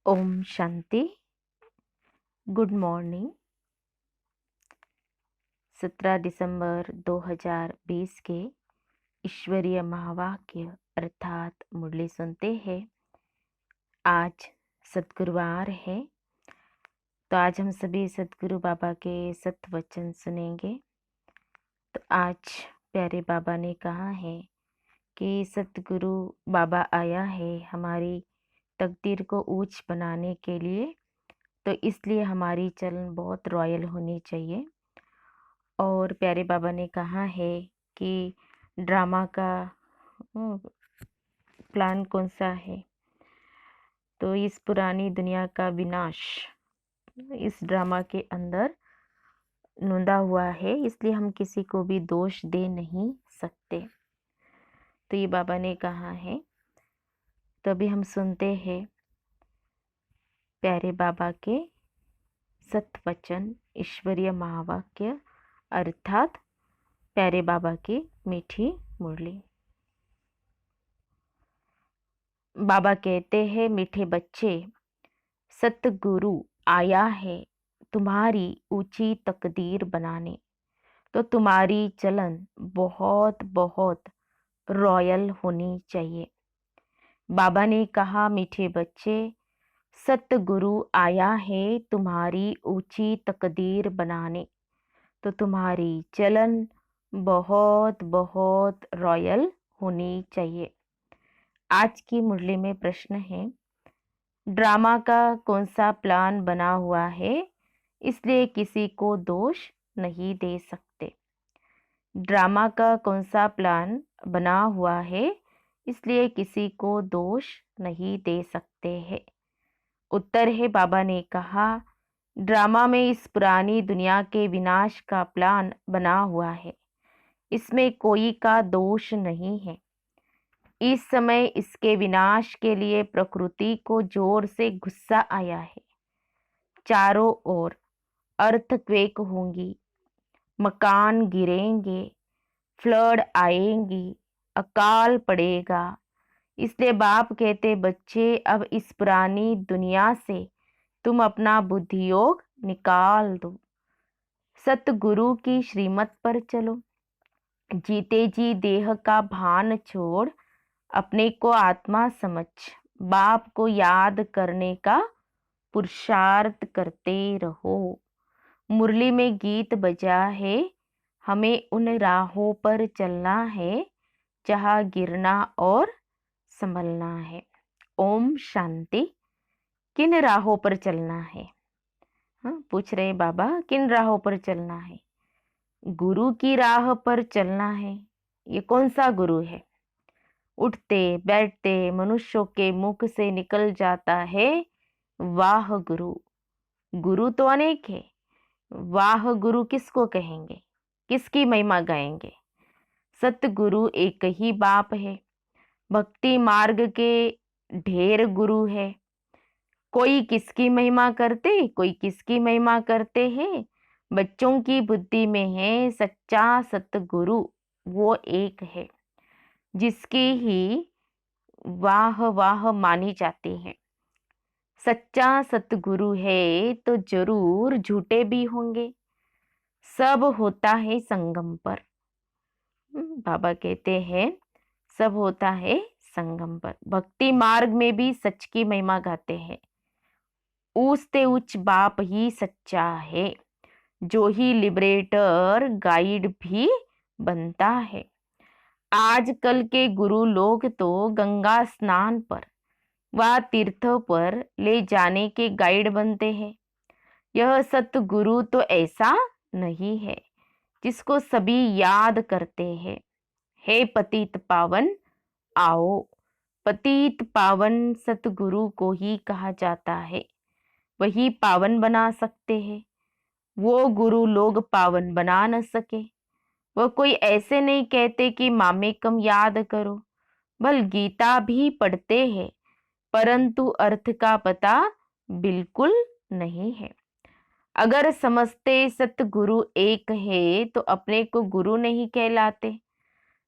Om Shanti. Good morning. 17 दिसंबर 2020 के ईश्वरीय महावाक्य अर्थात मुरली सुनते हैं। आज सतगुरुवार है, तो आज हम सभी सतगुरु बाबा के सत्वचन सुनेंगे। तो आज प्यारे बाबा ने कहा है कि सतगुरु बाबा आया है हमारी तकदीर को ऊंच बनाने के लिए, तो इसलिए हमारी चलन बहुत रॉयल होनी चाहिए। और प्यारे बाबा ने कहा है कि ड्रामा का प्लान कौन सा है, तो इस पुरानी दुनिया का विनाश इस ड्रामा के अंदर नोंदा हुआ है, इसलिए हम किसी को भी दोष दे नहीं सकते। तो ये बाबा ने कहा है। तो अभी हम सुनते हैं प्यारे बाबा के सत्वचन ईश्वरीय महावाक्य अर्थात प्यारे बाबा की मीठी मुरली। बाबा कहते हैं, मीठे बच्चे, सतगुरु आया है तुम्हारी ऊंची तकदीर बनाने, तो तुम्हारी चलन बहुत बहुत रॉयल होनी चाहिए। बाबा ने कहा, मीठे बच्चे, सतगुरु आया है तुम्हारी ऊंची तकदीर बनाने, तो तुम्हारी चलन बहुत बहुत रॉयल होनी चाहिए। आज की मुरली में प्रश्न है, ड्रामा का कौन सा प्लान बना हुआ है, इसलिए किसी को दोष नहीं दे सकते। ड्रामा का कौन सा प्लान बना हुआ है, इसलिए किसी को दोष नहीं दे सकते हैं। उत्तर है, बाबा ने कहा, ड्रामा में इस पुरानी दुनिया के विनाश का प्लान बना हुआ है, इसमें कोई का दोष नहीं है। इस समय इसके विनाश के लिए प्रकृति को जोर से गुस्सा आया है। चारों ओर अर्थक्वेक होंगी, मकान गिरेंगे, फ्लड आएंगी, अकाल पड़ेगा। इसलिए बाप कहते, बच्चे, अब इस पुरानी दुनिया से तुम अपना बुद्धियोग निकाल दो, सतगुरु की श्रीमत पर चलो। जीते जी देह का भान छोड़ अपने को आत्मा समझ बाप को याद करने का पुरुषार्थ करते रहो। मुरली में गीत बजा है, हमें उन राहों पर चलना है जहाँ गिरना और संभलना है। ओम शांति। किन राहों पर चलना है? पूछ रहे बाबा, किन राहों पर चलना है? गुरु की राह पर चलना है। ये कौन सा गुरु है? उठते बैठते मनुष्यों के मुख से निकल जाता है, वाह गुरु। गुरु तो अनेक है, वाह गुरु किसको कहेंगे, किसकी महिमा गाएंगे? सतगुरु एक ही बाप है। भक्ति मार्ग के ढेर गुरु है, कोई किसकी महिमा करते, कोई किसकी महिमा करते हैं। बच्चों की बुद्धि में है सच्चा सतगुरु, वो एक है जिसकी ही वाह वाह मानी जाती है। सच्चा सतगुरु है तो जरूर झूठे भी होंगे, सब होता है संगम पर। बाबा कहते हैं, सब होता है संगम पर। भक्ति मार्ग में भी सच की महिमा गाते हैं। ऊंचते उच्च बाप ही सच्चा है, जो ही लिबरेटर गाइड भी बनता है। आजकल के गुरु लोग तो गंगा स्नान पर व तीर्थों पर ले जाने के गाइड बनते हैं। यह सतगुरु तो ऐसा नहीं है जिसको सभी याद करते हैं। हे पतित पावन आओ। पतित पावन सतगुरु को ही कहा जाता है, वही पावन बना सकते हैं। वो गुरु लोग पावन बना न सके। वो कोई ऐसे नहीं कहते कि मामे कम याद करो, बल गीता भी पढ़ते हैं, परंतु अर्थ का पता बिल्कुल नहीं है। अगर समझते सतगुरु एक है तो अपने को गुरु नहीं कहलाते।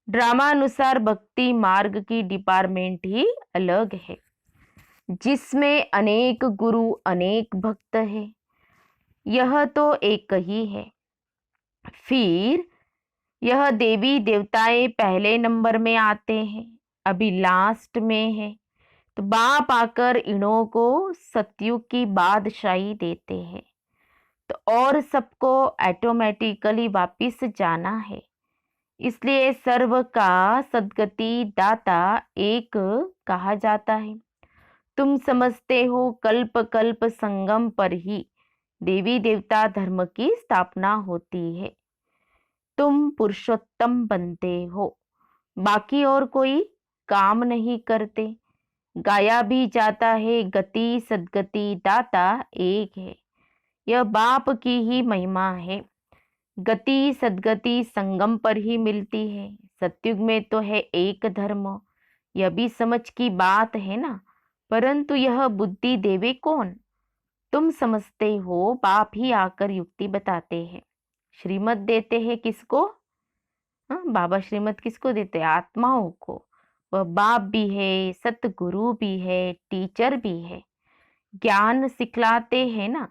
ड्रामा अनुसार भक्ति मार्ग की डिपार्टमेंट ही अलग है। जिसमें अनेक गुरु अनेक भक्त है, यह तो एक ही है। फिर यह देवी देवताएं पहले नंबर में आते हैं, अभी लास्ट में है। तो बाप आकर इन्हों को सतयुग की बादशाही देते हैं। तो और सबको ऑटोमेटिकली वापिस जाना है। इसलिए सर्व का सद्गति दाता एक कहा जाता है। तुम समझते हो कल्प कल्प संगम पर ही देवी देवता धर्म की स्थापना होती है। तुम पुरुषोत्तम बनते हो, बाकी और कोई काम नहीं करते। गाया भी जाता है गति सद्गति दाता एक है। यह बाप की ही महिमा है। गति सद्गति संगम पर ही मिलती है। सतयुग में तो है एक धर्म, यह भी समझ की बात है ना। परंतु यह बुद्धि देवे कौन? तुम समझते हो, बाप ही आकर युक्ति बताते हैं। श्रीमत देते हैं किसको? हाँ, बाबा श्रीमत किसको देते हैं? आत्माओं को। वह बाप भी है, सतगुरु भी है, टीचर भी है। ज्ञान सिखलाते हैं ना,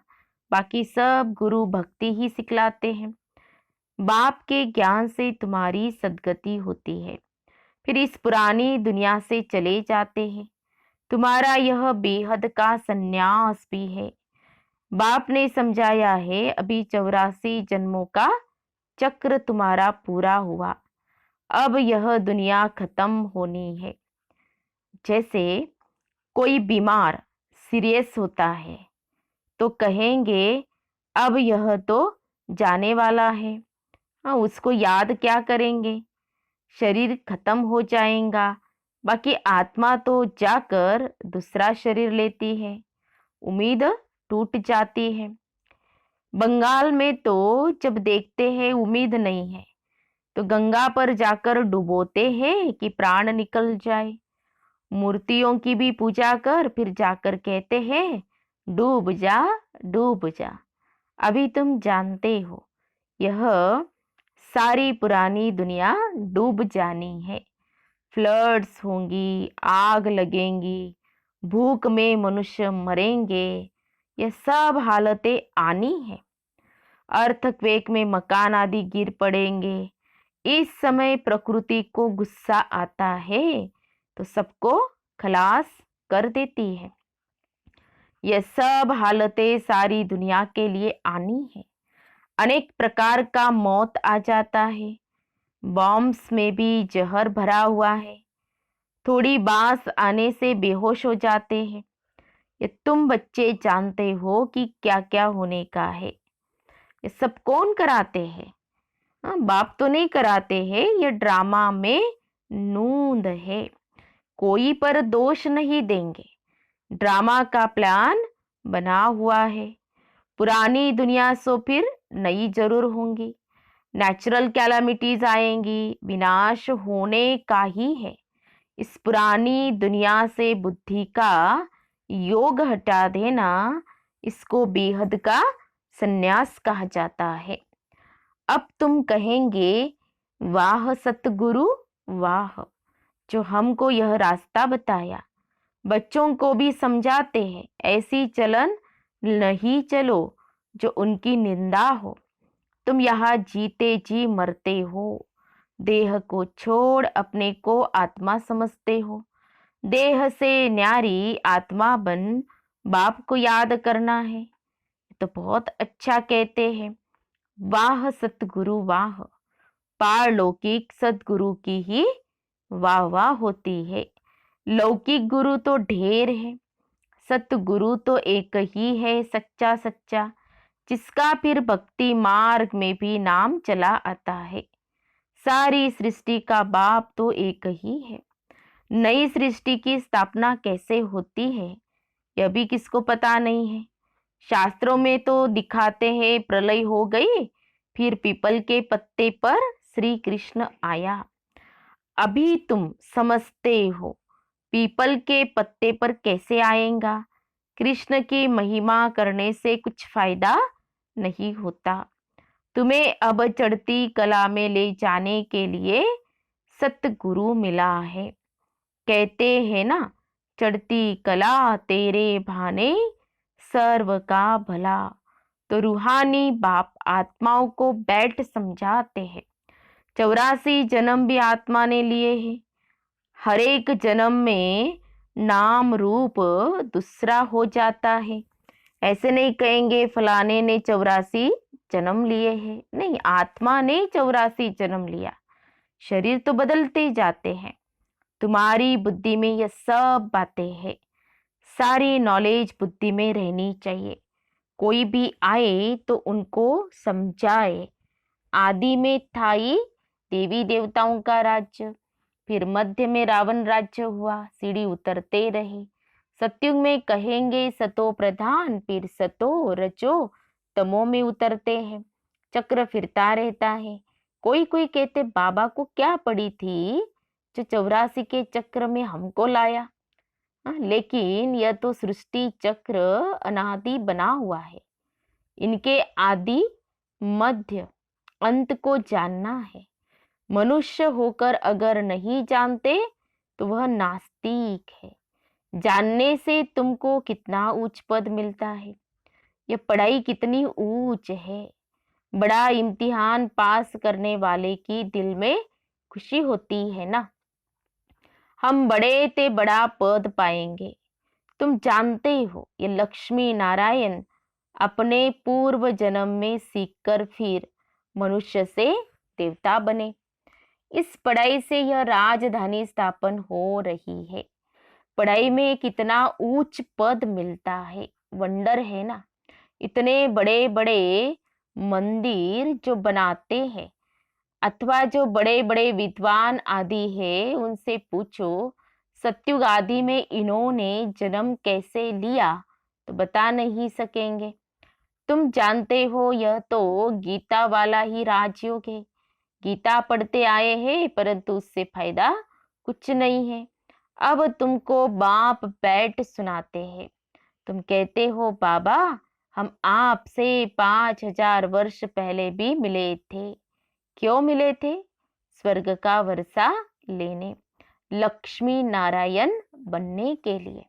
बाकी सब गुरु भक्ति ही सिखलाते हैं। बाप के ज्ञान से तुम्हारी सद्गति होती है। फिर इस पुरानी दुनिया से चले जाते हैं। तुम्हारा यह बेहद का संन्यास भी है। बाप ने समझाया है, अभी 84 जन्मों का चक्र तुम्हारा पूरा हुआ। अब यह दुनिया खत्म होनी है। जैसे कोई बीमार सीरियस होता है तो कहेंगे अब यह तो जाने वाला है। हाँ, उसको याद क्या करेंगे? शरीर खत्म हो जाएगा, बाकी आत्मा तो जाकर दूसरा शरीर लेती है। उम्मीद टूट जाती है। बंगाल में तो जब देखते हैं उम्मीद नहीं है तो गंगा पर जाकर डुबोते हैं कि प्राण निकल जाए। मूर्तियों की भी पूजा कर फिर जाकर कहते हैं डूब जा डूब जा। अभी तुम जानते हो यह सारी पुरानी दुनिया डूब जानी है। फ्लड्स होंगी, आग लगेंगी, भूख में मनुष्य मरेंगे। यह सब हालतें आनी है। अर्थक्वेक में मकान आदि गिर पड़ेंगे। इस समय प्रकृति को गुस्सा आता है तो सबको खलास कर देती है। यह सब हालतें सारी दुनिया के लिए आनी है। अनेक प्रकार का मौत आ जाता है। बॉम्ब्स में भी जहर भरा हुआ है। थोड़ी बांस आने से बेहोश हो जाते हैं। ये तुम बच्चे जानते हो कि क्या क्या होने का है। ये सब कौन कराते हैं? हाँ, बाप तो नहीं कराते हैं। ये ड्रामा में नूंद है। कोई पर दोष नहीं देंगे। ड्रामा का प्लान बना हुआ है। पुरानी दुनिया सो फिर नई जरूर होंगी। नेचुरल कैलामिटीज आएंगी, विनाश होने का ही है। इस पुरानी दुनिया से बुद्धि का योग हटा देना, इसको बेहद का संन्यास कहा जाता है। अब तुम कहेंगे वाह सतगुरु वाह, जो हमको यह रास्ता बताया। बच्चों को भी समझाते हैं ऐसी चलन नहीं चलो जो उनकी निंदा हो। तुम यहाँ जीते जी मरते हो। देह को छोड़ अपने को आत्मा समझते हो। देह से न्यारी आत्मा बन बाप को याद करना है। तो बहुत अच्छा कहते हैं, वाह सतगुरु वाह। पारलौकिक सतगुरु की ही वाह वाह होती है। लौकिक गुरु तो ढेर है, सतगुरु तो एक ही है सच्चा सच्चा, जिसका फिर भक्ति मार्ग में भी नाम चला आता है। सारी सृष्टि का बाप तो एक ही है। नई सृष्टि की स्थापना कैसे होती है यह भी किसको पता नहीं है। शास्त्रों में तो दिखाते हैं प्रलय हो गई, फिर पीपल के पत्ते पर श्री कृष्ण आया। अभी तुम समझते हो पीपल के पत्ते पर कैसे आएगा। कृष्ण की महिमा करने से कुछ फायदा नहीं होता। तुम्हें अब चढ़ती कला में ले जाने के लिए सतगुरु मिला है। कहते हैं ना, चढ़ती कला तेरे भाने सर्व का भला। तो रूहानी बाप आत्माओं को बैठ समझाते हैं, 84 जन्म भी आत्मा ने लिए हैं। हर एक जन्म में नाम रूप दूसरा हो जाता है। ऐसे नहीं कहेंगे फलाने ने 84 जन्म लिए हैं, नहीं, आत्मा ने 84 जन्म लिया। शरीर तो बदलते जाते हैं। तुम्हारी बुद्धि में यह सब बातें हैं। सारी नॉलेज बुद्धि में रहनी चाहिए। कोई भी आए तो उनको समझाए। आदि में था ही देवी देवताओं का राज्य, फिर मध्य में रावण राज्य हुआ, सीढ़ी उतरते रहे। सतयुग में कहेंगे सतो प्रधान, फिर सतो रजो तमो में उतरते हैं। चक्र फिरता रहता है। कोई कोई कहते बाबा को क्या पड़ी थी जो 84 के चक्र में हमको लाया। लेकिन यह तो सृष्टि चक्र अनादि बना हुआ है। इनके आदि मध्य अंत को जानना है। मनुष्य होकर अगर नहीं जानते तो वह नास्तिक है। जानने से तुमको कितना ऊंच पद मिलता है। यह पढ़ाई कितनी ऊंच है। बड़ा इम्तिहान पास करने वाले की दिल में खुशी होती है ना। हम बड़े ते बड़ा पद पाएंगे। तुम जानते हो ये लक्ष्मी नारायण अपने पूर्व जन्म में सीखकर फिर मनुष्य से देवता बने। इस पढ़ाई से यह राजधानी स्थापन हो रही है। पढ़ाई में कितना ऊंच पद मिलता है, वंडर है ना। इतने बड़े बड़े मंदिर जो बनाते हैं, अथवा जो बड़े बड़े विद्वान आदि है, उनसे पूछो सतयुग आदि में इन्होंने जन्म कैसे लिया तो बता नहीं सकेंगे। तुम जानते हो यह तो गीता वाला ही राजयोग है। गीता पढ़ते आए हैं परंतु उससे फायदा कुछ नहीं है। अब तुमको बाप बैठ सुनाते हैं। तुम कहते हो बाबा हम आपसे 5000 वर्ष पहले भी मिले थे। क्यों मिले थे? स्वर्ग का वर्षा लेने, लक्ष्मी नारायण बनने के लिए।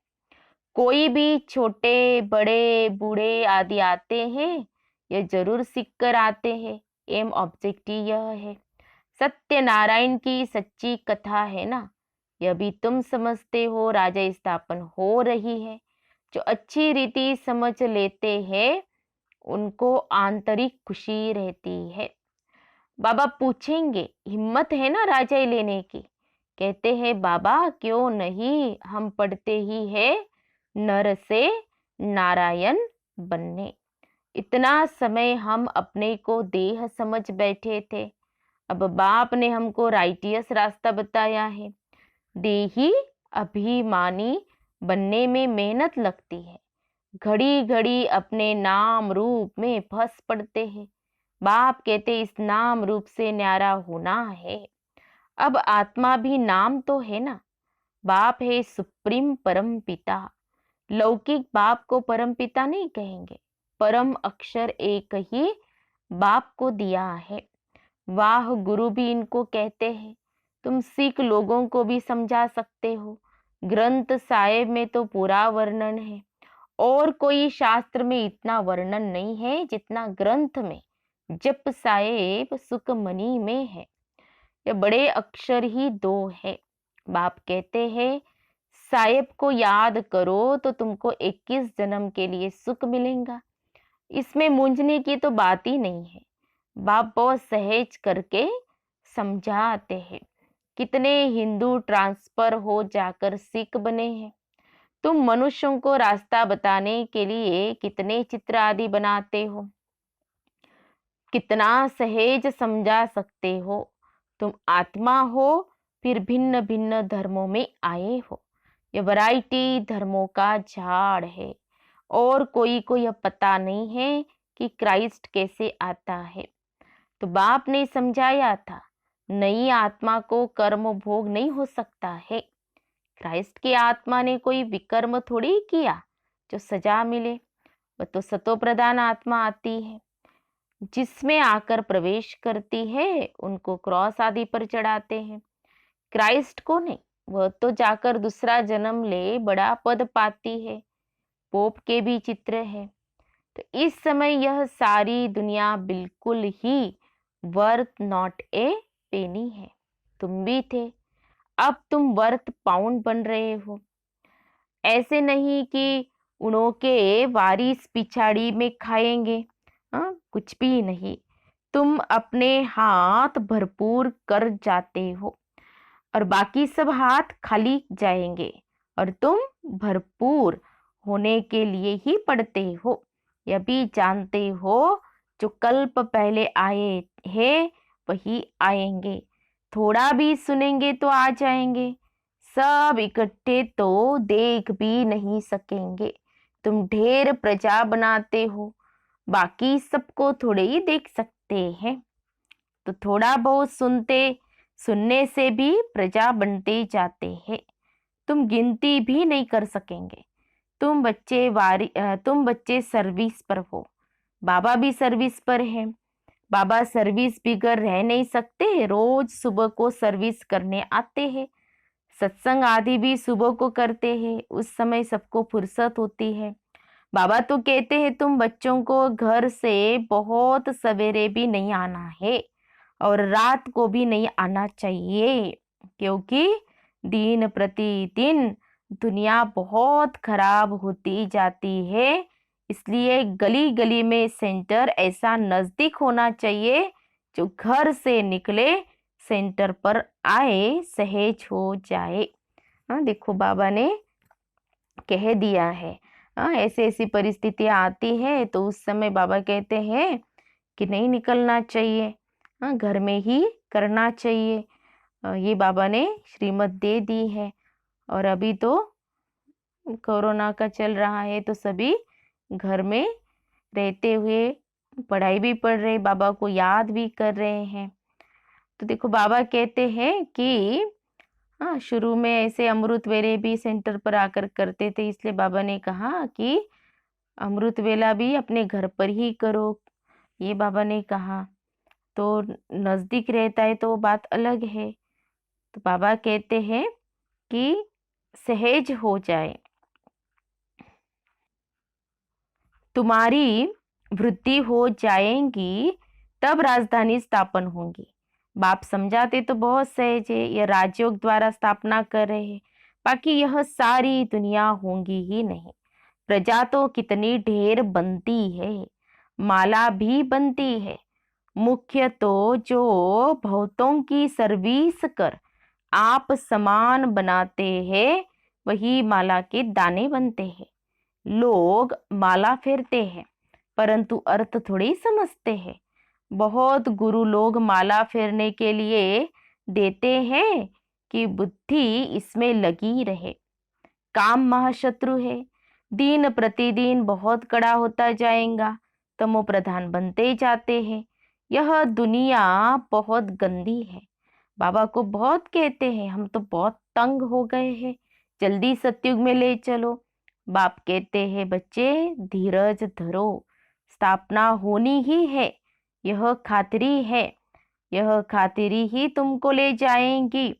कोई भी छोटे बड़े बूढ़े आदि आते हैं, ये जरूर सीख कर आते हैं। एम ऑब्जेक्टिव यह है। सत्यनारायण की सच्ची कथा है ना, यह भी तुम समझते हो राजा स्थापन हो रही है। जो अच्छी रीति समझ लेते हैं उनको आंतरिक खुशी रहती है। बाबा पूछेंगे हिम्मत है ना राजा लेने की? कहते हैं बाबा क्यों नहीं, हम पढ़ते ही है नर से नारायण बनने। इतना समय हम अपने को देह समझ बैठे थे। अब बाप ने हमको राइटियस रास्ता बताया है। देही अभिमानी बनने में मेहनत लगती है। घड़ी घड़ी अपने नाम रूप में फंस पड़ते हैं। बाप कहते इस नाम रूप से न्यारा होना है। अब आत्मा भी नाम तो है ना। बाप है सुप्रीम परम पिता। लौकिक बाप को परम पिता नहीं कहेंगे। परम अक्षर एक ही बाप को दिया है। वाह गुरु भी इनको कहते हैं। तुम सिख लोगों को भी समझा सकते हो। ग्रंथ साहिब में तो पूरा वर्णन है, और कोई शास्त्र में इतना वर्णन नहीं है जितना ग्रंथ में जप साहिब सुखमनी में है। ये बड़े अक्षर ही 2 है। बाप कहते हैं साहिब को याद करो तो तुमको 21 जन्म के लिए सुख मिलेगा। इसमें मूंझने की तो बात ही नहीं है। बाप बहुत सहज करके समझाते हैं। कितने हिंदू ट्रांसफर हो जाकर सिख बने हैं। तुम मनुष्यों को रास्ता बताने के लिए कितने चित्र आदि बनाते हो, कितना सहज समझा सकते हो। तुम आत्मा हो, फिर भिन्न भिन्न धर्मों में आए हो। ये वैरायटी धर्मों का झाड़ है, और कोई को यह पता नहीं है कि क्राइस्ट कैसे आता है। तो बाप ने समझाया था नई आत्मा को कर्म भोग नहीं हो सकता है। क्राइस्ट की आत्मा ने कोई विकर्म थोड़ी किया जो सजा मिले। वह तो सतो प्रधान आत्मा आती है, जिसमें आकर प्रवेश करती है उनको क्रॉस आदि पर चढ़ाते हैं। क्राइस्ट को नहीं, वह तो जाकर दूसरा जन्म ले बड़ा पद पाती है, पोप के भी चित्र है। तो इस समय यह सारी दुनिया बिल्कुल ही वर्थ नॉट ए पेनी है। तुम भी थे, अब तुम वर्थ पाउंड बन रहे हो। ऐसे नहीं कि उन्हों के वारिस पिछाड़ी में खाएंगे, हाँ कुछ भी नहीं। तुम अपने हाथ भरपूर कर जाते हो और बाकी सब हाथ खाली जाएंगे, और तुम भरपूर होने के लिए ही पढ़ते हो। यह भी जानते हो जो कल्प पहले आए हैं वही आएंगे। थोड़ा भी सुनेंगे तो आ जाएंगे, सब इकट्ठे तो देख भी नहीं सकेंगे। तुम ढेर प्रजा बनाते हो, बाकी सबको थोड़े ही देख सकते हैं। तो थोड़ा बहुत सुनने से भी प्रजा बनते जाते हैं। तुम गिनती भी नहीं कर सकेंगे। तुम बच्चे सर्विस पर हो, बाबा भी सर्विस पर है। बाबा सर्विस बिगर रह नहीं सकते, रोज सुबह को सर्विस करने आते हैं। सत्संग आदि भी सुबह को करते हैं, उस समय सबको फुर्सत होती है। बाबा तो कहते हैं तुम बच्चों को घर से बहुत सवेरे भी नहीं आना है और रात को भी नहीं आना चाहिए, क्योंकि दिन प्रतिदिन दुनिया बहुत खराब होती जाती है। इसलिए गली गली में सेंटर ऐसा नजदीक होना चाहिए, जो घर से निकले सेंटर पर आए सहज हो जाए। हाँ देखो, बाबा ने कह दिया है। हाँ, ऐसे ऐसी परिस्थितियां आती है तो उस समय बाबा कहते हैं कि नहीं निकलना चाहिए, हाँ घर में ही करना चाहिए। ये बाबा ने श्रीमत दे दी है। और अभी तो कोरोना का चल रहा है तो सभी घर में रहते हुए पढ़ाई भी पढ़ रहे, बाबा को याद भी कर रहे हैं। तो देखो, बाबा कहते हैं कि हाँ शुरू में ऐसे अमृत वेले भी सेंटर पर आकर करते थे, इसलिए बाबा ने कहा कि अमृत वेला भी अपने घर पर ही करो। ये बाबा ने कहा। तो नजदीक रहता है तो वो बात अलग है। तो बाबा कहते हैं कि सहज हो जाए, तुम्हारी वृद्धि हो जाएगी, तब राजधानी स्थापन होंगी। बाप समझाते तो बहुत सहज है, यह राजयोग द्वारा स्थापना कर रहे हैं, बाकी यह सारी दुनिया होंगी ही नहीं। प्रजा तो कितनी ढेर बनती है, माला भी बनती है। मुख्य तो जो बहुतों की सर्विस कर आप समान बनाते हैं, वही माला के दाने बनते हैं। लोग माला फेरते हैं, परंतु अर्थ थोड़ी समझते हैं। बहुत गुरु लोग माला फेरने के लिए देते हैं कि बुद्धि इसमें लगी रहे। काम महाशत्रु है, दिन प्रतिदिन बहुत कड़ा होता जाएगा, तमो प्रधान बनते जाते हैं। यह दुनिया बहुत गंदी है। बाबा को बहुत कहते हैं, हम तो बहुत तंग हो गए हैं, जल्दी सतयुग में ले चलो। बाप कहते हैं, बच्चे धीरज धरो, स्थापना होनी ही है। यह खातिरी है, यह खातिरी ही तुमको ले जाएंगी।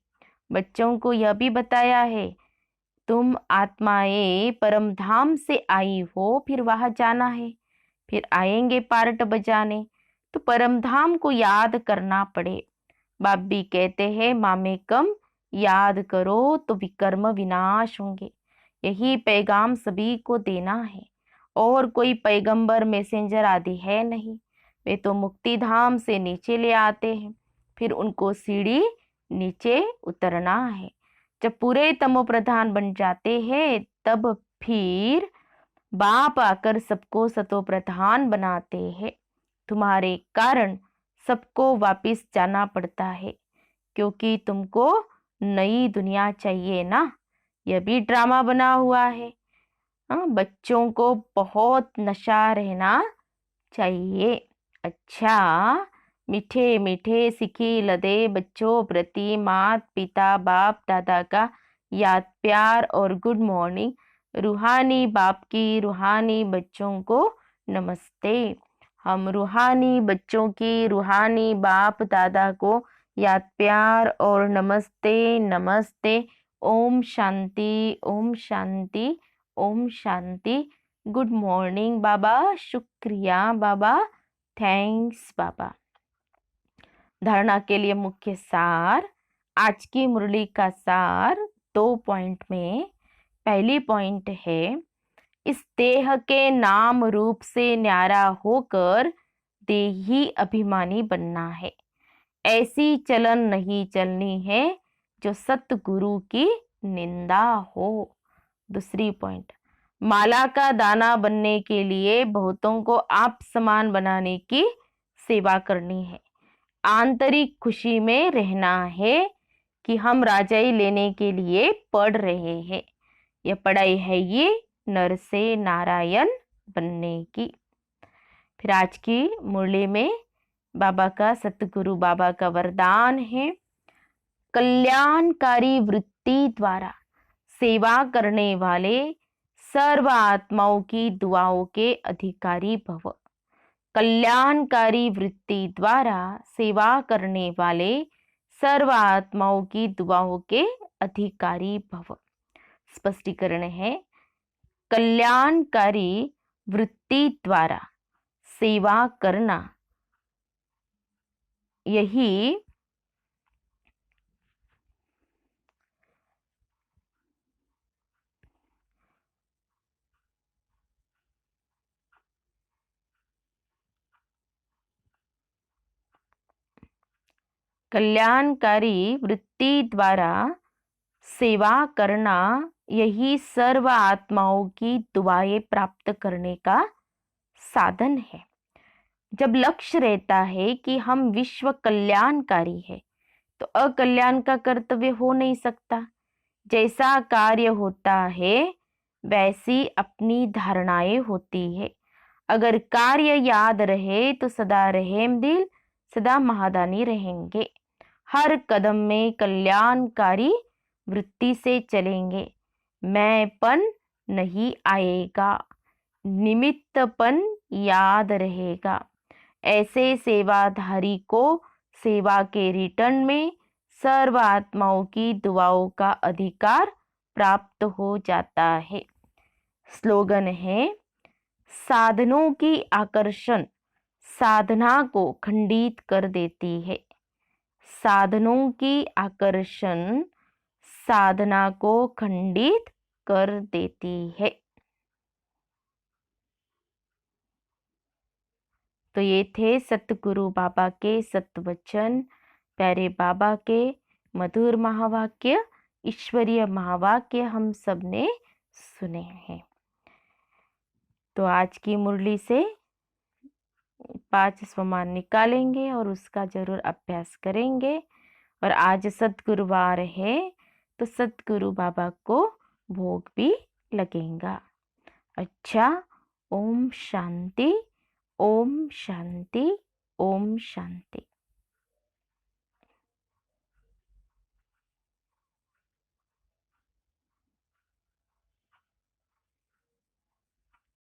बच्चों को यह भी बताया है, तुम आत्माएं परम धाम से आई हो, फिर वहां जाना है, फिर आएंगे पार्ट बजाने। तो परम धाम को याद करना पड़े। बाप भी कहते हैं, मामे कम याद करो तो विकर्म विनाश होंगे। यही पैगाम सभी को देना है, और कोई पैगंबर मैसेंजर आदि है नहीं। वे तो मुक्ति धाम से नीचे ले आते हैं, फिर उनको सीढ़ी नीचे उतरना है। जब पूरे तमो प्रधान बन जाते हैं, तब फिर बाप आकर सबको सतो प्रधान बनाते हैं। तुम्हारे कारण सबको वापिस जाना पड़ता है, क्योंकि तुमको नई दुनिया चाहिए ना। यह भी ड्रामा बना हुआ है। हाँ, बच्चों को बहुत नशा रहना चाहिए। अच्छा, मीठे मीठे सिखी लदे बच्चों प्रति मात पिता बाप दादा का याद प्यार और गुड मॉर्निंग। रूहानी बाप की रूहानी बच्चों को नमस्ते। हम रूहानी बच्चों की रूहानी बाप दादा को याद प्यार और नमस्ते नमस्ते। ओम शांति, ओम शांति, ओम शांति। गुड मॉर्निंग बाबा, शुक्रिया बाबा, थैंक्स बाबा। धारणा के लिए मुख्य सार, आज की मुरली का सार 2 पॉइंट में। पहली पॉइंट है, इस देह के नाम रूप से न्यारा होकर देही अभिमानी बनना है। ऐसी चलन नहीं चलनी है जो सतगुरु की निंदा हो। दूसरी पॉइंट, माला का दाना बनने के लिए बहुतों को आप समान बनाने की सेवा करनी है। आंतरिक खुशी में रहना है कि हम राजाई लेने के लिए पढ़ रहे हैं। यह पढ़ाई है ये नर से नारायण बनने की। फिर आज की मुरली में बाबा का, सतगुरु बाबा का वरदान है, कल्याणकारी वृत्ति द्वारा सेवा करने वाले सर्व आत्माओं की दुआओं के अधिकारी भव। कल्याणकारी वृत्ति द्वारा सेवा करने वाले सर्व आत्माओं की दुआओं के अधिकारी भव। स्पष्टीकरण है, कल्याणकारी वृत्ति द्वारा सेवा करना, यही कल्याणकारी वृत्ति द्वारा सेवा करना, यही सर्व आत्माओं की दुआएं प्राप्त करने का साधन है। जब लक्ष्य रहता है कि हम विश्व कल्याणकारी है, तो अकल्याण का कर्तव्य हो नहीं सकता। जैसा कार्य होता है वैसी अपनी धारणाएं होती है। अगर कार्य याद रहे तो सदा रहम दिल, सदा महादानी रहेंगे। हर कदम में कल्याणकारी वृत्ति से चलेंगे। मैंपन नहीं आएगा, निमित्तपन याद रहेगा। ऐसे सेवाधारी को सेवा के रिटर्न में सर्व आत्माओं की दुआओं का अधिकार प्राप्त हो जाता है। स्लोगन है, साधनों की आकर्षण साधना को खंडित कर देती है। साधनों की आकर्षण साधना को खंडित कर देती है। तो ये थे सतगुरु बाबा के सत्वचन, प्यारे बाबा के मधुर महावाक्य, ईश्वरीय महावाक्य हम सब ने सुने हैं। तो आज की मुरली से 5 स्वमान निकालेंगे और उसका जरूर अभ्यास करेंगे। और आज सतगुरुवार है तो सतगुरु बाबा को भोग भी लगेगा। अच्छा, ओम शांति, ओम शांति, ओम शांति।